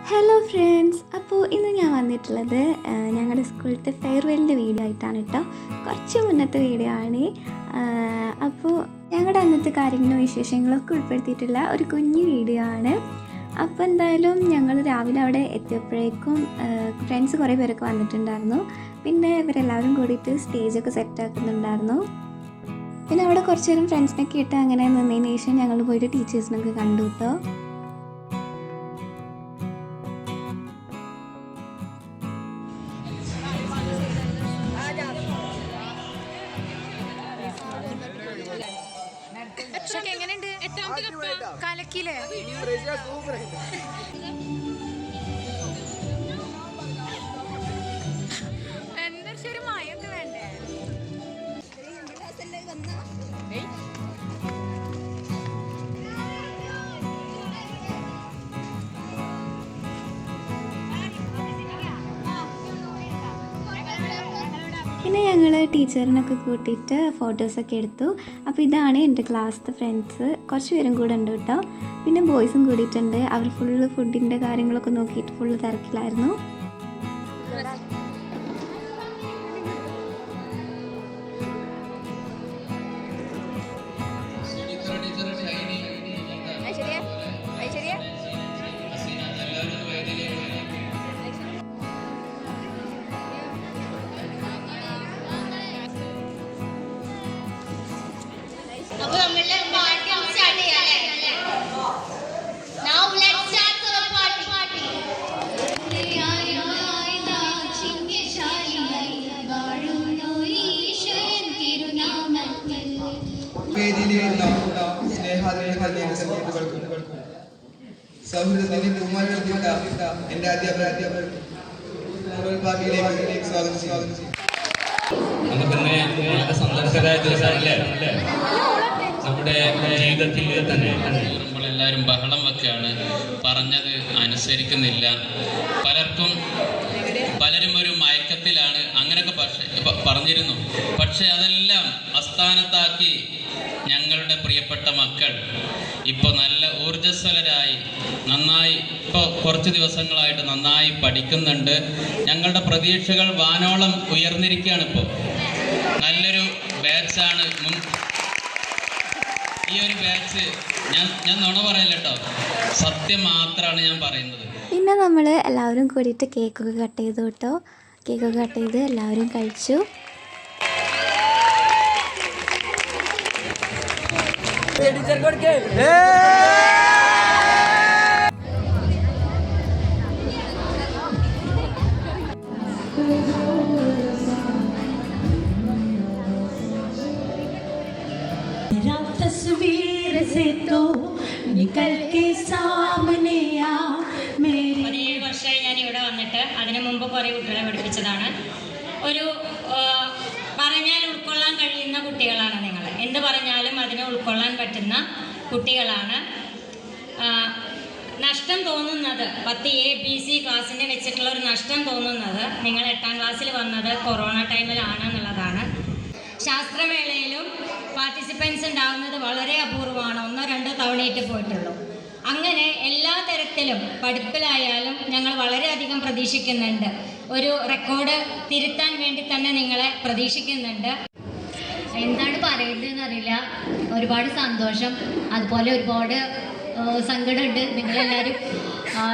Hello friends, അപ്പോൾ ഇന്ന് ഞാൻ വന്നിട്ടുള്ളത് ഞങ്ങളുടെ സ്കൂളിലത്തെ ഫെയർവെല്ലിൻ്റെ വീഡിയോ ആയിട്ടാണ് കേട്ടോ. കുറച്ച് മുന്നത്തെ വീഡിയോ ആണ്. അപ്പോൾ ഞങ്ങളുടെ അന്നത്തെ കാര്യങ്ങളും വിശേഷങ്ങളൊക്കെ ഉൾപ്പെടുത്തിയിട്ടുള്ള ഒരു കുഞ്ഞു വീഡിയോ ആണ്. അപ്പോൾ എന്തായാലും ഞങ്ങൾ രാവിലെ അവിടെ എത്തിയപ്പോഴേക്കും ഫ്രണ്ട്സ് കുറേ പേരൊക്കെ വന്നിട്ടുണ്ടായിരുന്നു. പിന്നെ ഇവരെല്ലാവരും കൂടിയിട്ട് സ്റ്റേജൊക്കെ സെറ്റാക്കുന്നുണ്ടായിരുന്നു. പിന്നെ അവിടെ കുറച്ച് നേരം ഫ്രണ്ട്സിനൊക്കെ ഇട്ട് അങ്ങനെ നിന്നതിന് ശേഷം ഞങ്ങൾ പോയിട്ട് ടീച്ചേഴ്സിനൊക്കെ കണ്ടു കേട്ടോ. കലക്കിലേ എന്താ ശരി മായൊന്നും വേണ്ടേ? പിന്നെ ഞങ്ങൾ ടീച്ചറിനൊക്കെ കൂട്ടിയിട്ട് ഫോട്ടോസൊക്കെ എടുത്തു. അപ്പോൾ ഇതാണ് എൻ്റെ ക്ലാസ്സിലത്തെ ഫ്രണ്ട്സ്. കുറച്ച് പേരും കൂടെ ഉണ്ട് കേട്ടോ. പിന്നെ ബോയ്സും കൂടിയിട്ടുണ്ട്. അവർ ഫുള്ള് ഫുഡിൻ്റെ കാര്യങ്ങളൊക്കെ നോക്കിയിട്ട് ഫുള്ള് തിരക്കിലായിരുന്നു. അപ്പോൾ നമ്മളുടെ പാർട്ടി സ്റ്റാർട്ട് ചെയ്യാല്ലേ? Now let's start the party. സൗഹൃദത്തിന്റെ ബഹുമാനപ്പെടുത്തിയിട്ട് എന്റെ അധ്യാപകർ പാർട്ടിയിലേക്ക് സ്വാഗതം ചെയ്യും. നമുക്കിന്ന് സന്തോഷകരമായ ദിവസമല്ലേ നമ്മുടെ ജീവിതത്തിൽ തന്നെ നമ്മളെല്ലാവരും ബഹളം വെക്കുകയാണ്, പറഞ്ഞത് അനുസരിക്കുന്നില്ല, പലരും ഒരു മയക്കത്തിലാണ്, അങ്ങനെയൊക്കെ പറഞ്ഞിരുന്നു. പക്ഷെ അതെല്ലാം അസ്ഥാനത്താക്കി ഞങ്ങളുടെ പ്രിയപ്പെട്ട മക്കൾ ഇപ്പോൾ നല്ല ഊർജ്ജസ്വലരായി നന്നായി ഇപ്പോൾ കുറച്ച് ദിവസങ്ങളായിട്ട് നന്നായി പഠിക്കുന്നുണ്ട്. ഞങ്ങളുടെ പ്രതീക്ഷകൾ വാനോളം ഉയർന്നിരിക്കുകയാണ്. ഇപ്പോൾ നല്ലൊരു ബാച്ചാണ്. ഈ ഒരു ബാച്ച് ഞാൻ നുണ പറയില്ല കേട്ടോ, സത്യം മാത്രമാണ് ഞാൻ പറയുന്നത്. പിന്നെ നമ്മൾ എല്ലാവരും കൂടിയിട്ട് കേക്കൊക്കെ കട്ട് ചെയ്തു കേട്ടോ. കേക്കൊക്കെ കട്ട് ചെയ്ത് എല്ലാവരും കഴിച്ചു. तस्वीर से तो निकल के सामने आ मेरे 17 വർഷമായി ഞാൻ ഇവിടെ വന്നിട്ട്. അതിനു മുമ്പ് കുറേ കുട്ടികളെ പഠിപ്പിച്ചതാണ്. ഒരു പറഞ്ഞാൽ ഉൾക്കൊള്ളാൻ കഴിയുന്ന കുട്ടികളാണ് നിങ്ങൾ. എന്ത് പറഞ്ഞാലും അതിനെ ഉൾക്കൊള്ളാൻ പറ്റുന്ന കുട്ടികളാണ്. നഷ്ടം തോന്നുന്നത് 10A-B-C ക്ലാസ്സിൻ്റെ വെച്ചിട്ടുള്ള ഒരു നഷ്ടം തോന്നുന്നത് നിങ്ങൾ 8ാം ക്ലാസ്സിൽ വന്നത് കൊറോണ ടൈമിലാണ് എന്നുള്ളതാണ്. ശാസ്ത്രമേളയിലും പാർട്ടിസിപ്പൻസ് ഉണ്ടാകുന്നത് വളരെ അപൂർവമാണ്. 1-2 തവണയായിട്ട് പോയിട്ടുള്ളൂ. അങ്ങനെ എല്ലാ തരത്തിലും പഠിപ്പിലായാലും ഞങ്ങൾ വളരെയധികം പ്രതീക്ഷിക്കുന്നുണ്ട്. ഒരു റെക്കോർഡ് തിരുത്താൻ വേണ്ടി തന്നെ നിങ്ങളെ പ്രതീക്ഷിക്കുന്നുണ്ട്. എന്താണ് പറയേണ്ടതെന്ന് അറിയില്ല. ഒരുപാട് സന്തോഷം, അതുപോലെ ഒരുപാട് സങ്കടമുണ്ട്. നിങ്ങളെല്ലാവരും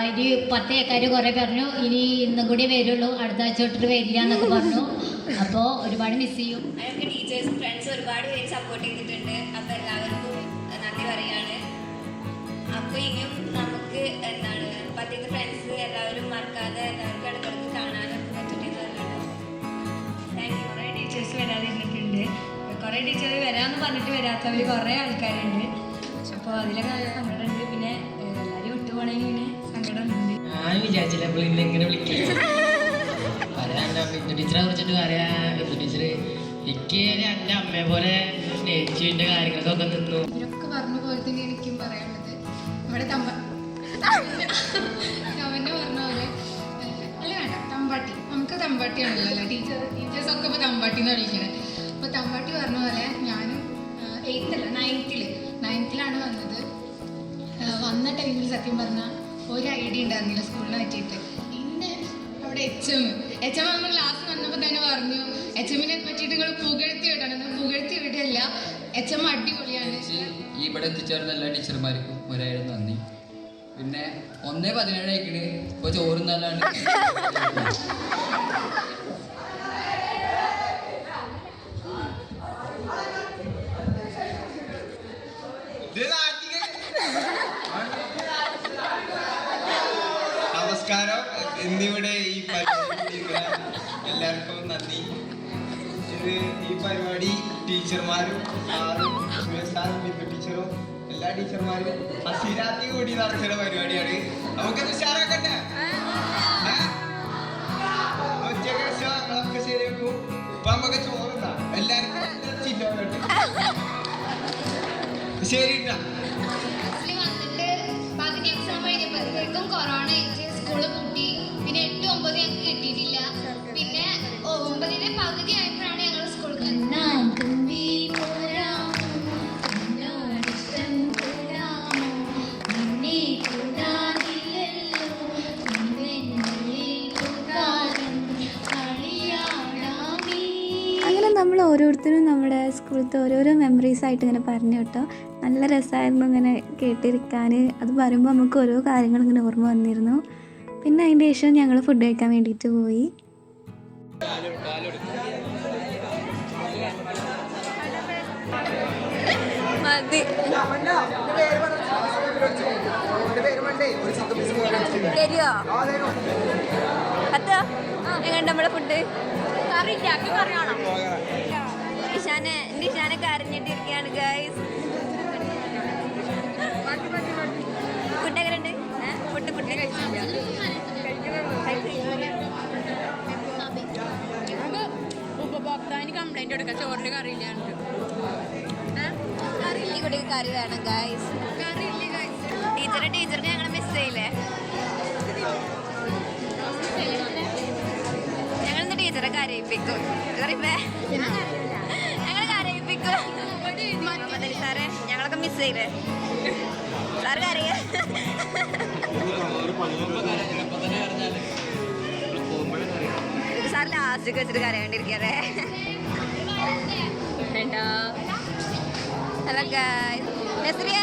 ഇനി 10 ഏക്കാർ കുറേ പറഞ്ഞു ഇനി ഇന്നും കൂടി വരുള്ളൂ, അടുത്ത ആഴ്ച തൊട്ടിട്ട് വരില്ല എന്നൊക്കെ പറഞ്ഞു. അപ്പോൾ ഒരുപാട് മിസ് ചെയ്യും. അതൊക്കെ ടീച്ചേഴ്സും ഫ്രണ്ട്സും ഒരുപാട് പേര് സപ്പോർട്ട് ചെയ്തിട്ടുണ്ട്. അപ്പോൾ എല്ലാവർക്കും നന്ദി പറയാണ്. അപ്പോൾ ഇനിയും നമുക്ക് എന്താണ് 10th ഫ്രണ്ട്സ് എല്ലാവരും മറക്കാതെ എല്ലാവർക്കും ഇടയ്ക്കിടയ്ക്ക് കാണാനൊക്കെ പറ്റുന്നത്. Thank you. കുറേ ടീച്ചേഴ്സ് വരാതിരുന്നിട്ടുണ്ട്. കുറേ ടീച്ചർ വരാമെന്ന് പറഞ്ഞിട്ട് വരാത്തവർ കുറേ ആൾക്കാരുണ്ട്. അപ്പോൾ അതിലൊക്കെ നല്ല സങ്കടമുണ്ട്. പിന്നെ എല്ലാവരും വിട്ടുപോകണമെങ്കിൽ ഇങ്ങനെ സങ്കടമുണ്ട്. ഞാൻ വിചാരിച്ചില്ല അപ്പോൾ ഇന്ന് എങ്ങനെ വിളിക്കുക. ടീച്ചറെ കുറിച്ചിട്ട് പറയാം. ടീച്ചർ എനിക്ക് എൻ്റെ അമ്മയെ പോലെ സ്നേഹിച്ചു, എൻ്റെ കാര്യങ്ങൾക്കൊക്കെ നിന്നു. ഇവരൊക്കെ പറഞ്ഞ പോലെ തന്നെ എനിക്കും പറയാനുള്ളത്. ഇവിടെ അവൻ്റെ പറഞ്ഞ പോലെ അല്ല വേണ്ട തമ്പാട്ടി, നമുക്ക് തമ്പാട്ടിയാണല്ലോ അല്ലേ ടീച്ചേഴ്സൊക്കെ ഇപ്പോൾ തമ്പാട്ടി എന്ന് വിളിക്കണേ. അപ്പോൾ തമ്പാട്ടി പറഞ്ഞ പോലെ ഞാനും 9th വന്നത്. വന്ന ടൈമിൽ സത്യം പറഞ്ഞാൽ ഒരു ഐഡിയ ഉണ്ടായിരുന്നില്ല സ്കൂളിനെ പറ്റിയിട്ട്. പിന്നെ അവിടെ എച്ച് എം നമ്മൾ ക്ലാസ് വന്നപ്പോൾ തന്നെ പറഞ്ഞു HM-നെ പറ്റിയിട്ട് നിങ്ങൾ പുകഴ്ത്തി വിടണം. പുകഴ്ത്തി വിടല്ല, HM അടിപൊളിയാണ്. ഈ ഇവിടെ എത്തിച്ചേർന്ന എല്ലാ ടീച്ചർമാർക്കും ഒരായിരം നന്ദി. പിന്നെ 1:17 ആയിക്കണ്, ഇപ്പോൾ ചോറും നല്ലാണ്. നമസ്കാരം. ഇന്നിവിടെ ഈ പരിപാടി എല്ലാവർക്കും നന്ദി. ഈ പരിപാടി ടീച്ചർമാരും സാറും സുരേഷ് സാറും ബിന്ദു ടീച്ചറും എല്ലാ ടീച്ചർമാരും അസിരാത്തി കൂടി നടത്തുന്ന പരിപാടിയാണ്. നമുക്കത് ഉഷാറാക്കട്ടെ. ഉച്ചയ്ക്ക് ശേഷം ശരിയാക്കും. ഇപ്പൊ നമുക്ക് ചോറുണ്ടാ എല്ലാവർക്കും ശരി വന്നിട്ട് പകുതി എക്സാം കഴിഞ്ഞപ്പോഴത്തേക്കും കൊറോണ ആയിട്ട് സ്കൂള് പൂട്ടി. പിന്നെ 8, 9 ഞങ്ങൾക്ക് കിട്ടിയിട്ടില്ല. പിന്നെ 9 പകുതി ആയപ്പോഴാണ് ഞങ്ങൾ സ്കൂളിൽ അങ്ങനെ നമ്മൾ ഓരോരുത്തരും നമ്മുടെ സ്കൂളത്തെ ഓരോരോ മെമ്മറീസ് ആയിട്ട് ഇങ്ങനെ പറഞ്ഞു കേട്ടോ. നല്ല രസമായിരുന്നു ഇങ്ങനെ കേട്ടിരിക്കാൻ. അത് പറയുമ്പോൾ നമുക്ക് ഓരോ കാര്യങ്ങൾ ഇങ്ങനെ ഓർമ്മ വന്നിരുന്നു. പിന്നെ അതിൻ്റെ ശേഷം ഞങ്ങൾ ഫുഡ് കഴിക്കാൻ വേണ്ടിയിട്ട് പോയി. എങ്ങനെ നമ്മുടെ ഫുഡ് ഇഷാനൊക്കെ അറിഞ്ഞിട്ടിരിക്കുകയാണ് ഗൈസ്. ഫുഡ് എങ്ങനെയുണ്ട്? ഫുഡ് ഉപഭോക്താവിന് കംപ്ലൈന്റ് എടുക്കാം, ചോറിന് കറിയില്ലാണ്ട്. ഈ കുട്ടിക്ക് കറി വേണം ഗൈസ്. ടീച്ചർക്ക് ഞങ്ങൾ മിസ് ചെയ്യില്ലേ? ഞങ്ങളിന്ന് ടീച്ചറെ കരയിപ്പിക്കും. ഞങ്ങൾ കരയിപ്പിക്കും. സാറേ ഞങ്ങളൊക്കെ മിസ് ചെയ്യില്ലേ? സാറ് കരയ സാർ ലാസ്റ്റ് വെച്ചിട്ട് കരയാണ്ടിരിക്കാറേ. ഹലോ ഗായ്സ്, നസ്രിയ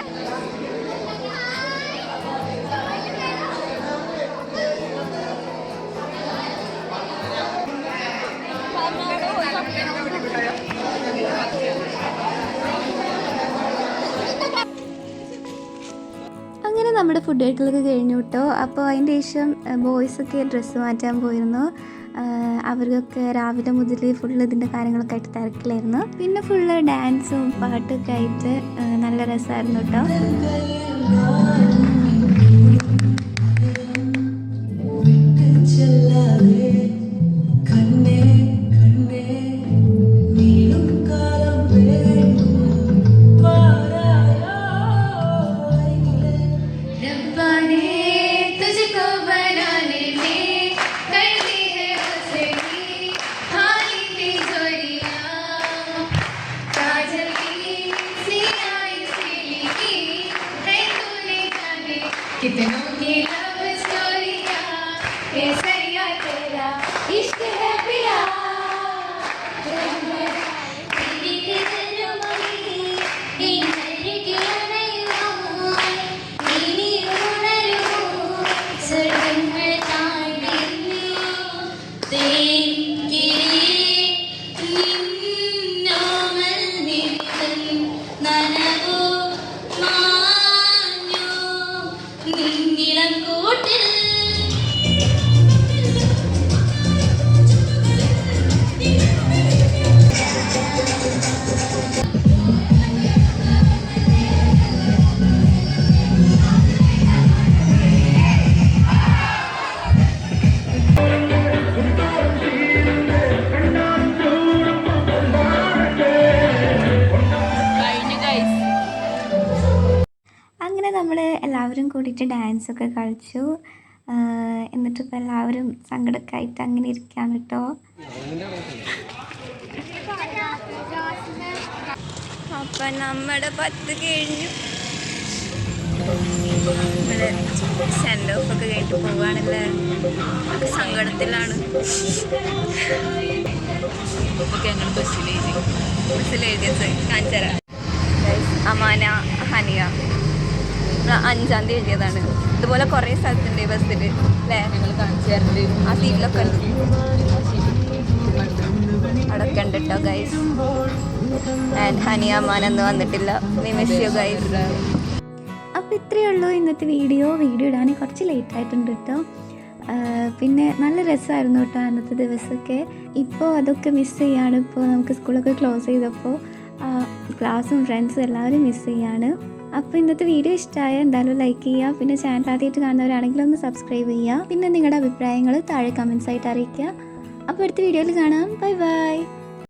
അങ്ങനെ നമ്മുടെ ഫുഡ് കഴിക്കലൊക്കെ കഴിഞ്ഞു കേട്ടോ. അപ്പോൾ അതിൻ്റെ ശേഷം ബോയ്സൊക്കെ ഡ്രസ്സ് മാറ്റാൻ പോയിരുന്നു. അവർക്കൊക്കെ രാവിലെ മുതൽ ഫുള്ള് ഇതിൻ്റെ കാര്യങ്ങളൊക്കെ ആയിട്ട് തിരക്കിലായിരുന്നു. പിന്നെ ഫുള്ള് ഡാൻസും പാട്ടൊക്കെ ആയിട്ട് നല്ല രസമായിരുന്നു കേട്ടോ. कितनों की लव स्टोरिया केसरिया तेरा इश्क है पिया അങ്ങനെ നമ്മൾ എല്ലാവരും കൂടിയിട്ട് ഡാൻസൊക്കെ കളിച്ചു. എന്നിട്ടിപ്പോൾ എല്ലാവരും സങ്കടമൊക്കെ ആയിട്ട് അങ്ങനെ ഇരിക്കാൻ കേട്ടോ. അപ്പം നമ്മുടെ 10 കഴിഞ്ഞു. സെൻഡ് ഓഫ് ഒക്കെ കഴിഞ്ഞിട്ട് പോവുകയാണല്ലേ, സങ്കടത്തിലാണ്. ഓക്കെ, ഞങ്ങൾ ബസ്സിലെഴുതിയത് കാണിച്ചു തരാം. അമാന, ഹനിയ 5-ാം തീയതി എഴുതിയതാണ്. ഇതുപോലെ കുറേ സ്ഥലത്തുണ്ട് ഈ ബസ്സിൽ അല്ലേ, ആ സീറ്റിലൊക്കെ ഉണ്ട്, അടക്കം ഉണ്ട് കേട്ടോ ഗൈസ്. ആൻഡ് ഹനിയ അമാനൊന്നും വന്നിട്ടില്ല. We miss you guys. അപ്പോൾ ഇത്രയേ ഉള്ളൂ ഇന്നത്തെ വീഡിയോ ഇടാൻ കുറച്ച് ലേറ്റ് ആയിട്ടുണ്ട് കേട്ടോ. പിന്നെ നല്ല രസമായിരുന്നു കേട്ടോ അന്നത്തെ ദിവസമൊക്കെ. ഇപ്പോൾ അതൊക്കെ മിസ് ചെയ്യാണ്. ഇപ്പോൾ നമുക്ക് സ്കൂളൊക്കെ ക്ലോസ് ചെയ്തപ്പോൾ ക്ലാസ്സും ഫ്രണ്ട്സും എല്ലാവരും മിസ് ചെയ്യാണ്. അപ്പോൾ ഇന്നത്തെ വീഡിയോ ഇഷ്ടമായ എന്തായാലും ലൈക്ക് ചെയ്യുക. പിന്നെ ചാനൽ ആദ്യമായിട്ട് കാണുന്നവരാണെങ്കിൽ ഒന്ന് സബ്സ്ക്രൈബ് ചെയ്യുക. പിന്നെ നിങ്ങളുടെ അഭിപ്രായങ്ങൾ താഴെ കമൻസ് ആയിട്ട് അറിയിക്കുക. അപ്പോൾ അടുത്ത വീഡിയോയിൽ കാണാം. Bye bye.